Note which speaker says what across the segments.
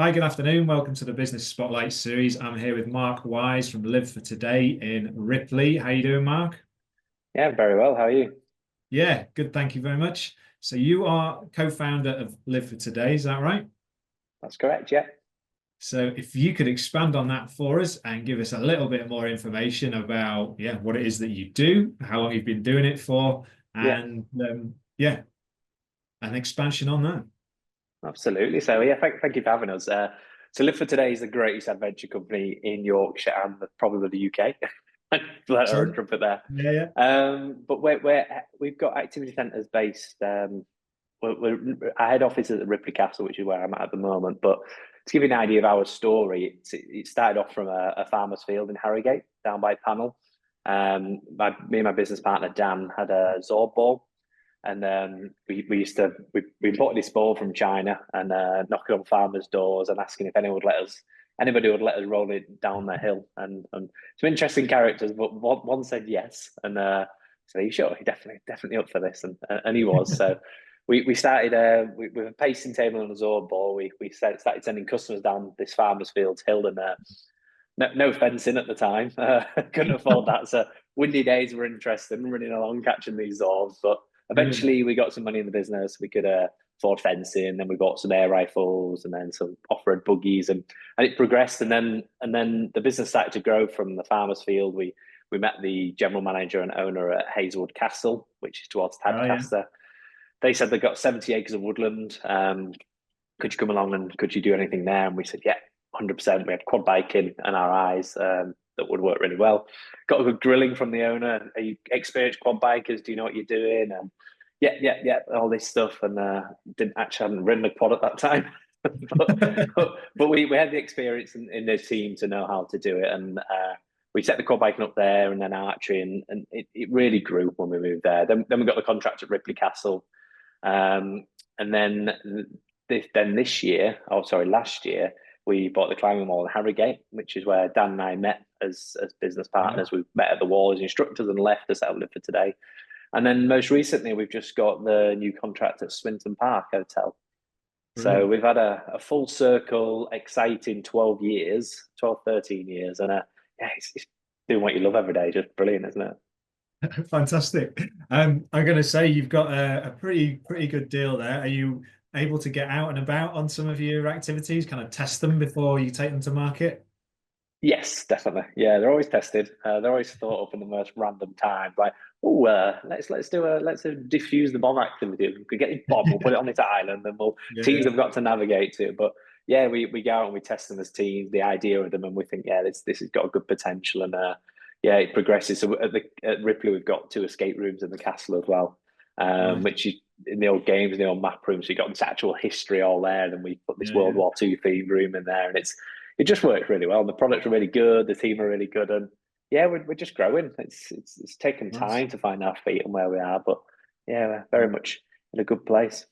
Speaker 1: Hi, good afternoon. Welcome to the Business Spotlight series. I'm here with Marc Wise from Live for Today in Ripley. How you doing, Mark?
Speaker 2: Yeah, very well. How are you?
Speaker 1: Yeah, good. Thank you very much. So you are co-founder of Live for Today, is that right?
Speaker 2: That's correct. Yeah.
Speaker 1: So if you could expand on that for us and give us a little bit more information about, what it is that you do, how long you've been doing it for,
Speaker 2: Yeah,
Speaker 1: and an expansion on that.
Speaker 2: absolutely. So yeah, thank you for having us. So Live for Today is the greatest adventure company in Yorkshire and probably the UK. Let her
Speaker 1: Excellent.
Speaker 2: trumpet there.
Speaker 1: Yeah, yeah.
Speaker 2: But we've got activity centres based. Our head office is at Ripley Castle, which is where I'm at the moment. But to give you an idea of our story, it started off from a farmer's field in Harrogate, down by Panel. Me and my business partner Dan had a Zorb ball. And we used to we imported this ball from China and knocking on farmers' doors and asking if anybody would let us roll it down the hill. And some interesting characters, but one said yes, and so are you sure? He definitely up for this, and he was. So we started with a pacing table and a Zorb ball. We started sending customers down this farmers' fields hill and. No fencing at the time. Couldn't afford that. So windy days were interesting, running along catching these Zorbs, but
Speaker 1: Brilliant.
Speaker 2: eventually we got some money in the business. We could afford fencing, then we bought some air rifles and then some off-road buggies, and it progressed. And then the business started to grow from the farmer's field. We met the general manager and owner at Hazelwood Castle, which is towards
Speaker 1: Oh, yeah.
Speaker 2: Tadcaster. They said they've got 70 acres of woodland. Could you come along and could you do anything there? And we said, yeah, 100%. We had quad biking and our eyes that would work really well. Got a good grilling from the owner. Are you experienced quad bikers? Do you know what you're doing? And yeah, all this stuff. And didn't actually hadn't ridden a quad at that time, but we had the experience in the team to know how to do it. And we set the quad biking up there, and then archery, and it really grew when we moved there. Then we got the contract at Ripley Castle, and then this year, oh sorry, last year we bought the climbing wall in Harrogate, which is where Dan and I met as business
Speaker 1: Yeah.
Speaker 2: partners. We met at the wall as instructors and left to set up Live for Today. And then most recently, we've just got the new contract at Swinton Park Hotel. So
Speaker 1: Brilliant.
Speaker 2: we've had a full circle, exciting 12 years, 12, 13 years. And yeah, it's doing what you love every day. Just brilliant, isn't it?
Speaker 1: Fantastic. I'm going to say you've got a pretty good deal there. Are you able to get out and about on some of your activities, kind of test them before you take them to market?
Speaker 2: Yes, definitely. Yeah, they're always tested. They're always thought up in the most random times. Like, oh, let's diffuse the bomb activity. We could get this bomb. We'll put it on this island, and
Speaker 1: Yeah,
Speaker 2: teams
Speaker 1: yeah.
Speaker 2: have got to navigate to it. But yeah, we go out and we test them as teams. The idea of them, and we think, yeah, this has got a good potential, and yeah, it progresses. So at Ripley, we've got 2 escape rooms in the castle as well,
Speaker 1: Nice.
Speaker 2: which is in the old games, in the old map rooms. So you got this actual history all there, and then we put this
Speaker 1: Yeah,
Speaker 2: World
Speaker 1: yeah.
Speaker 2: War II themed room in there, and it just works really well. The products are really good. The team are really good, and yeah, we're just growing. It's taken
Speaker 1: Nice.
Speaker 2: time to find our feet and where we are, but yeah, we're very much in a good place.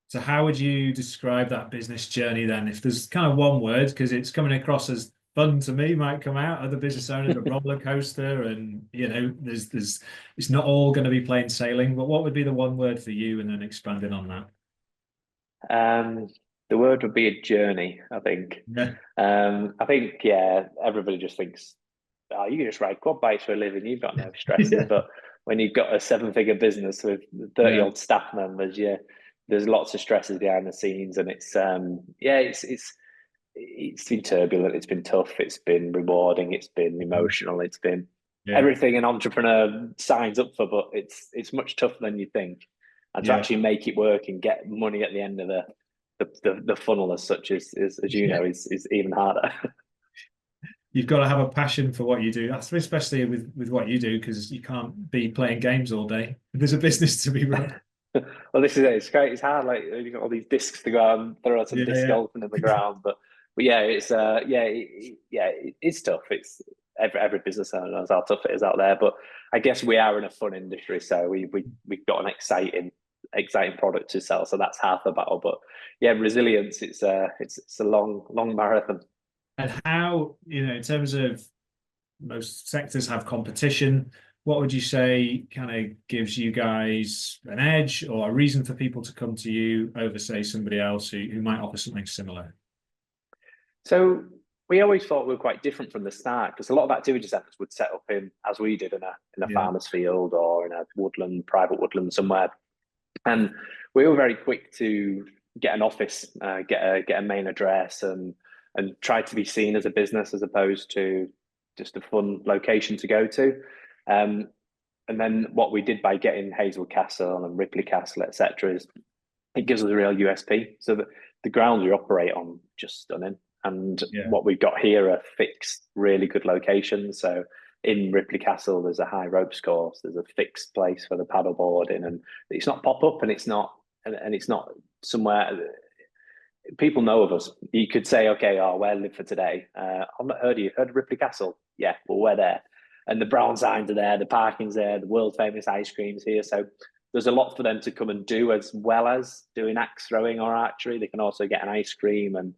Speaker 1: So how would you describe that business journey then? If there's kind of one word, because it's coming across as fun to me, might come out. Other business owners, a roller coaster, and there's it's not all going to be plain sailing. But what would be the one word for you, and then expanding on that?
Speaker 2: Um, the word would be a journey. I think.
Speaker 1: Yeah,
Speaker 2: I think yeah, everybody just thinks, oh, you can just ride quad bikes for a living. You've got no stresses.
Speaker 1: yeah,
Speaker 2: But when you've got a 7-figure business with 30
Speaker 1: yeah,
Speaker 2: odd staff members, yeah, there's lots of stresses behind the scenes, and yeah, it's been turbulent. It's been tough. It's been rewarding. It's been emotional. It's been
Speaker 1: yeah,
Speaker 2: everything an entrepreneur signs up for, but it's much tougher than you think. And to
Speaker 1: yeah,
Speaker 2: actually make it work and get money at the end of the funnel as such as you
Speaker 1: yeah.
Speaker 2: know is even harder.
Speaker 1: You've got to have a passion for what you do. That's especially with what you do, because you can't be playing games all day. There's a business to be run.
Speaker 2: Well, this is it. It's great. It's hard. Like you've got all these discs to go out and throw some disc
Speaker 1: Yeah,
Speaker 2: golfing in the ground, but yeah, it's tough. It's every business owner knows how tough it is out there. But I guess we are in a fun industry, so we've got an exciting product to sell. So that's half the battle. But yeah, resilience. It's a long marathon.
Speaker 1: and how, in terms of most sectors have competition, what would you say kind of gives you guys an edge or a reason for people to come to you over, say, somebody else who might offer something similar?
Speaker 2: So we always thought we were quite different from the start because a lot of activity centres would set up in, as we did, in a
Speaker 1: Yeah,
Speaker 2: farmer's field or in a woodland, private woodland somewhere. And we were very quick to get an office, get a main address, and try to be seen as a business as opposed to just a fun location to go to. Um, and then what we did by getting Hazel Castle and Ripley Castle, etc., is it gives us a real USP. So that the grounds we operate on just stunning, and
Speaker 1: yeah,
Speaker 2: what we've got here are fixed, really good locations. So in Ripley Castle, there's a high ropes course. There's a fixed place for the paddle boarding, and it's not pop up, and it's not somewhere people know of us. You could say, okay, oh, where live for today? I've not heard of you. Heard of Ripley Castle? Yeah, well, we're there. And the brown signs are there, the parking's there, the world famous ice cream's here. So there's a lot for them to come and do as well as doing axe throwing or archery. They can also get an ice cream. And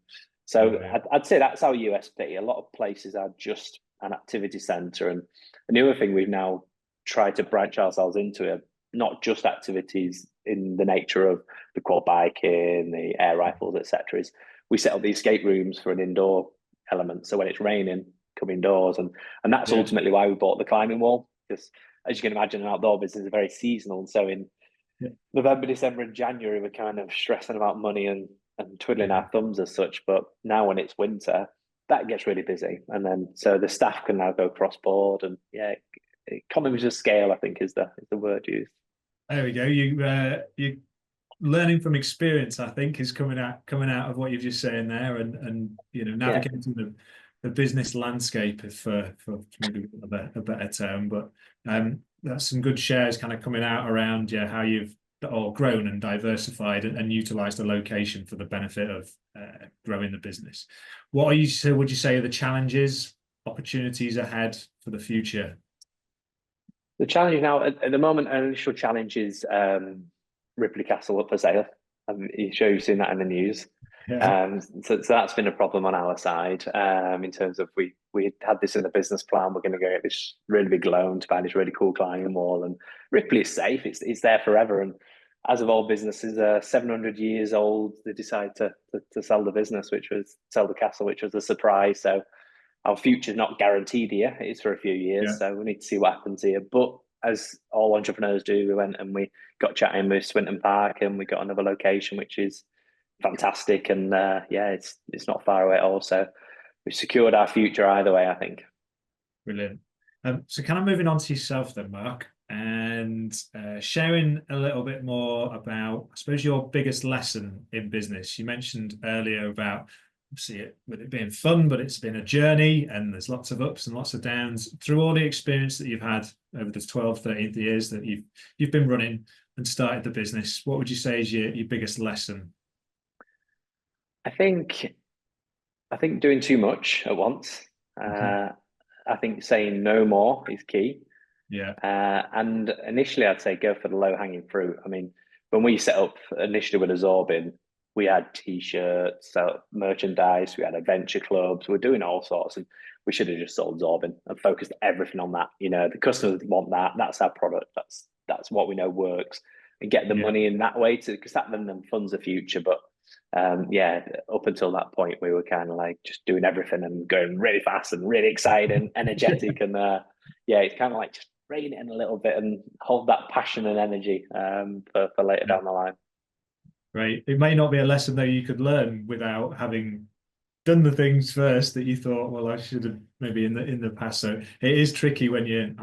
Speaker 2: so
Speaker 1: brilliant.
Speaker 2: I'd say that's our USP. A lot of places are just an activity centre. And the other thing we've now tried to branch ourselves into are not just activities in the nature of the quad biking, the air rifles, etc. Is we set up the escape rooms for an indoor element. So when it's raining, come indoors, and that's
Speaker 1: Yeah,
Speaker 2: ultimately why we bought the climbing wall. Because as you can imagine, an outdoor business is very seasonal. And so in
Speaker 1: yeah,
Speaker 2: November, December, and January, we're kind of stressing about money and twiddling
Speaker 1: yeah.
Speaker 2: our thumbs as such. But now when it's winter, that gets really busy, and then so the staff can now go cross board, and yeah, economies of scale, I think, is the word used.
Speaker 1: There we go. You learning from experience, I think, is coming out of what you're just saying there, and
Speaker 2: Yeah.
Speaker 1: navigating the business landscape, if for maybe a better term. But that's some good shares kind of coming out around, yeah, how you've all grown and diversified and utilized the location for the benefit of growing the business. What are you so would you say are the challenges, opportunities ahead for the future?
Speaker 2: The challenge now at the moment, our initial challenge is Ripley Castle up for sale. You sure you've seen that in the news.
Speaker 1: Yeah,
Speaker 2: So that's been a problem on our side in terms of we had this in the business plan. We're going to go get this really big loan to buy this really cool climbing wall, and Ripley is safe. It's there forever. And as of all businesses, 700 years old, they decide to sell the business, which was sell the castle, which was a surprise. So our future's not guaranteed here. It's for a few years,
Speaker 1: yeah,
Speaker 2: so we need to see what happens here. But as all entrepreneurs do, we went and we got chatting with Swinton Park, and we got another location which is fantastic. And yeah, it's not far away at all. So we've secured our future either way, I think.
Speaker 1: brilliant. So kind of moving on to yourself then, Mark, and sharing a little bit more about, I suppose, your biggest lesson in business. You mentioned earlier about see it with it being fun, but it's been a journey and there's lots of ups and lots of downs. Through all the experience that you've had over the 12, 13 years that you've been running and started the business, what would you say is your biggest lesson?
Speaker 2: I think I think doing too much at once.
Speaker 1: Okay.
Speaker 2: Uh, I think saying no more is key.
Speaker 1: Yeah,
Speaker 2: And initially, I'd say go for the low hanging fruit. I mean, when we set up initially with a Zorbing, we had T-shirts, merchandise, we had adventure clubs, we are doing all sorts, and we should have just sold Zorbing and focused everything on that. You know, the customers want that. That's our product. That's what we know works, and get the
Speaker 1: yeah,
Speaker 2: money in that way to because that then funds the future. But yeah, up until that point, we were kind of like just doing everything and going really fast and really excited and energetic, and yeah, it's kind of like just rein it in a little bit and hold that passion and energy for later
Speaker 1: yeah.
Speaker 2: down the line.
Speaker 1: Right. It may not be a lesson though you could learn without having done the things first that you thought, well, I should have maybe in the past. So it is tricky when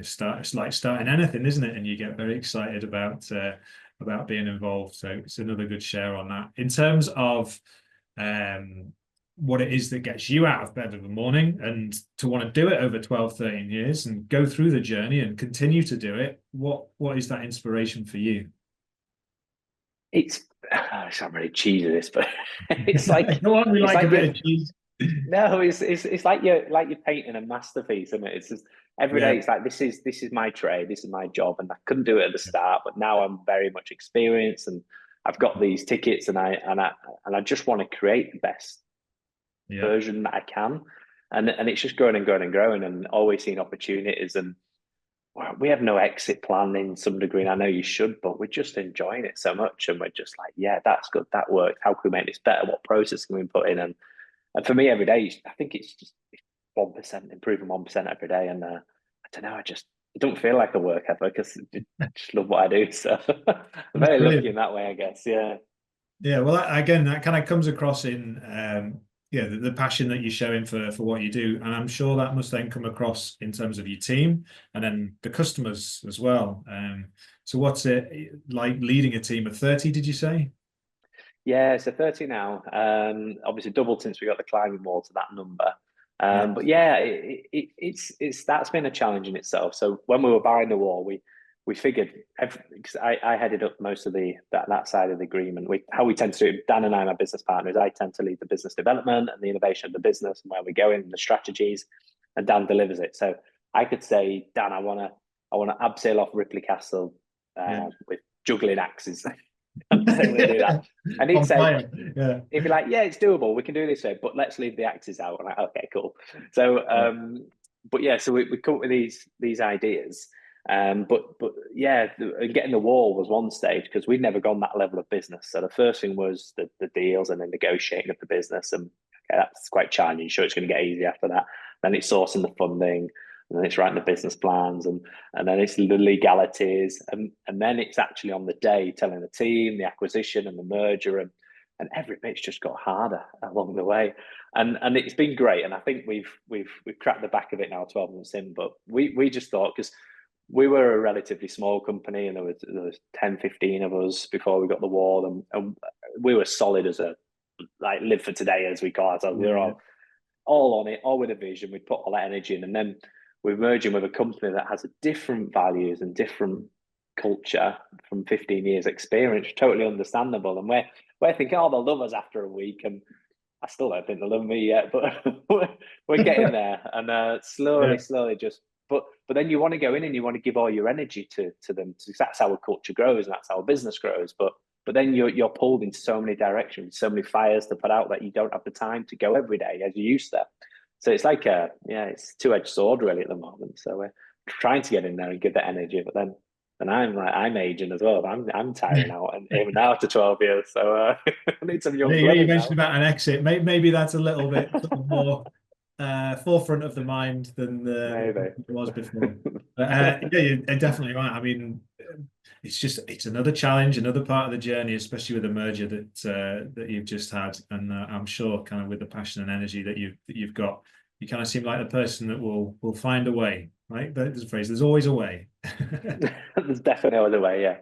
Speaker 1: start. It's like starting anything, isn't it? And you get very excited about being involved. So it's another good share on that. In terms of what it is that gets you out of bed in the morning and to want to do it over 12, 13 years and go through the journey and continue to do it, what is that inspiration for you?
Speaker 2: It's I'm really cheesy this, but it's like
Speaker 1: Go on, we
Speaker 2: it's
Speaker 1: like a
Speaker 2: like
Speaker 1: bit
Speaker 2: you
Speaker 1: of cheese.
Speaker 2: no, it's like you're painting a masterpiece, isn't it? It's just every day.
Speaker 1: Yeah.
Speaker 2: It's like this is my trade, this is my job, and I couldn't do it at the start, but now I'm very much experienced, and I've got these tickets, and I just want to create the best
Speaker 1: Yeah.
Speaker 2: version that I can, and it's just growing and growing and growing, and always seeing opportunities. And well, we have no exit plan in some degree. And I know you should, but we're just enjoying it so much, and we're just like, yeah, that's good, that works. How can we make this better? What process can we put in? And And for me, every day, I think it's just 1%, improving 1% every day. And I don't know, it don't feel like a work ever because I just love what I do. So I'm
Speaker 1: That's
Speaker 2: very lucky in
Speaker 1: brilliant.
Speaker 2: that way, I guess. Yeah.
Speaker 1: Yeah, well, again, that kind of comes across in yeah, the passion that you're showing for what you do, and I'm sure that must then come across in terms of your team and then the customers as well. So what's it like leading a team of 30, did you say?
Speaker 2: Yeah, so 30 now. Obviously doubled since we got the climbing wall to that number.
Speaker 1: Yeah,
Speaker 2: But yeah, it's that's been a challenge in itself. So when we were buying the wall, we figured because I headed up most of that side of the agreement. How we tend to do it, Dan and I, my business partners, I tend to lead the business development and the innovation of the business and where we're going and the strategies, and Dan delivers it. So I could say, Dan, I wanna abseil off Ripley Castle
Speaker 1: yeah.
Speaker 2: with juggling axes. I'm saying we'll do that. And he'd
Speaker 1: On
Speaker 2: say,
Speaker 1: fire. Yeah.
Speaker 2: he'd be like, yeah, it's doable. We can do this way, but let's leave the axes out. I'm like, okay, cool. So,
Speaker 1: Yeah.
Speaker 2: but yeah, so we come up with these ideas. But yeah, getting the wall was one stage because we'd never gone that level of business. So the first thing was the deals and then negotiating of the business, and okay, that's quite challenging. Sure, it's going to get easy after that. Then it's sourcing the funding, and then it's writing the business plans, and then it's the legalities, and then it's actually on the day telling the team the acquisition and the merger, and every bit's just got harder along the way, and it's been great, and I think we've cracked the back of it now 12 months in, but we just thought because we were a relatively small company and there was 10, 15 of us before we got the wall, and we were solid as a like live for today as we call it. So we were
Speaker 1: Yeah.
Speaker 2: all on it, all with a vision. We put all that energy in, and then we're merging with a company that has a different values and different culture from 15 years experience. Totally understandable. And we're thinking, oh, they'll love us after a week, and I still don't think they love me yet, but we're getting there, and
Speaker 1: Yeah.
Speaker 2: slowly, just. But then you want to go in and you want to give all your energy to them, because that's how a culture grows and that's how a business grows. But then you're pulled in so many directions, so many fires to put out that you don't have the time to go every day as you used to. So it's like it's a two-edged sword really at the moment. So we're trying to get in there and give that energy, but then I'm aging as well. I'm tiring out, and even now after 12 years, so I need some young
Speaker 1: Yeah,
Speaker 2: blood
Speaker 1: you
Speaker 2: in
Speaker 1: mentioned
Speaker 2: now.
Speaker 1: about an exit. Maybe that's a little bit sort of more forefront of the mind than
Speaker 2: Maybe.
Speaker 1: it was before. But yeah, you're definitely right. I mean, it's another challenge, another part of the journey, especially with the merger that you've just had. And I'm sure, kind of with the passion and energy that you've got, you kind of seem like the person that will find a way. Right? There's a phrase. There's always a way.
Speaker 2: There's definitely another way. Yeah,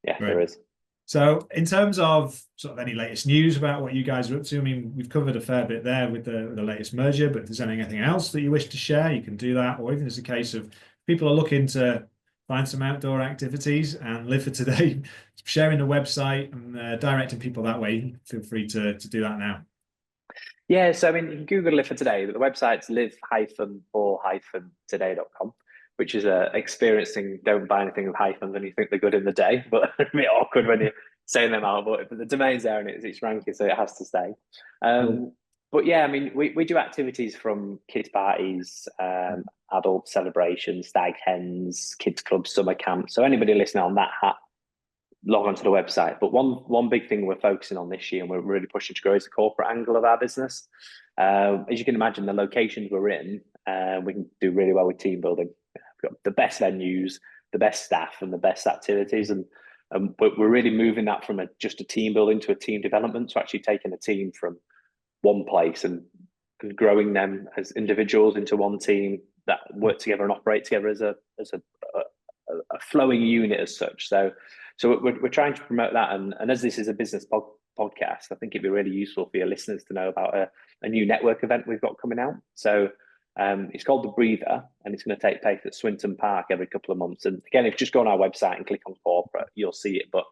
Speaker 2: yeah,
Speaker 1: Right.
Speaker 2: there is.
Speaker 1: So, in terms of sort of any latest news about what you guys are up to, I mean, we've covered a fair bit there with the latest merger, but if there's anything else that you wish to share, you can do that. Or even as a case of people are looking to find some outdoor activities and live for today, sharing the website and directing people that way, feel free to do that now.
Speaker 2: Yeah, so I mean, you can Google it for today, but the website's live-for-today.com, which is experiencing don't buy anything with hyphens when you think they're good in the day, but a bit awkward when you're saying them out. But the domain's there and it's ranking, so it has to stay.
Speaker 1: Cool.
Speaker 2: But yeah, I mean, we do activities from kids' parties, adult celebrations, stag hens, kids' clubs, summer camps. So anybody listening on that hat, log onto the website. But one big thing we're focusing on this year and we're really pushing to grow is the corporate angle of our business. As you can imagine, the locations we're in, we can do really well with team building. We've got the best venues, the best staff, and the best activities, and we're really moving that from just a team building to a team development. So actually taking a team from one place and growing them as individuals into one team that work together and operate together as a flowing unit as such. So we're trying to promote that, and as this is a business podcast, I think it'd be really useful for your listeners to know about a new network event we've got coming out. So it's called The Breather, and it's going to take place at Swinton Park every couple of months. And again, if you just go on our website and click on corporate, you'll see it. But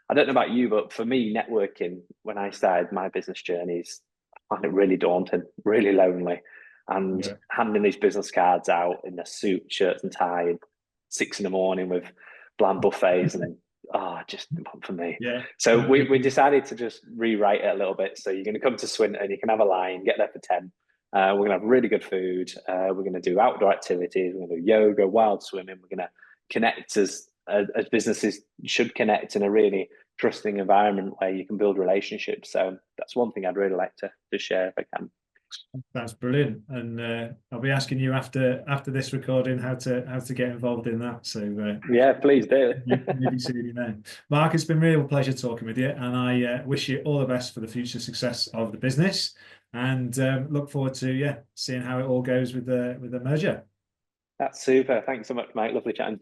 Speaker 2: I don't know about you, but for me, networking, when I started my business journeys, I find it really daunting, really lonely. And
Speaker 1: Yeah.
Speaker 2: handing these business cards out in a suit, shirts and tie, at 6 a.m. with bland buffets and just not for me.
Speaker 1: Yeah.
Speaker 2: So we decided to just rewrite it a little bit. So you're going to come to Swinton, you can have a line, get there for 10. We're going to have really good food. We're going to do outdoor activities. We're going to do yoga, wild swimming. We're going to connect as businesses should connect in a really trusting environment where you can build relationships. So that's one thing I'd really like to share if I can.
Speaker 1: That's brilliant, and I'll be asking you after this recording how to get involved in that. So
Speaker 2: Yeah, please do.
Speaker 1: maybe soon, you know. Mark, it's been really a pleasure talking with you, and I wish you all the best for the future success of the business, and look forward to seeing how it all goes with the merger.
Speaker 2: That's super. Thanks so much, mate. Lovely chatting.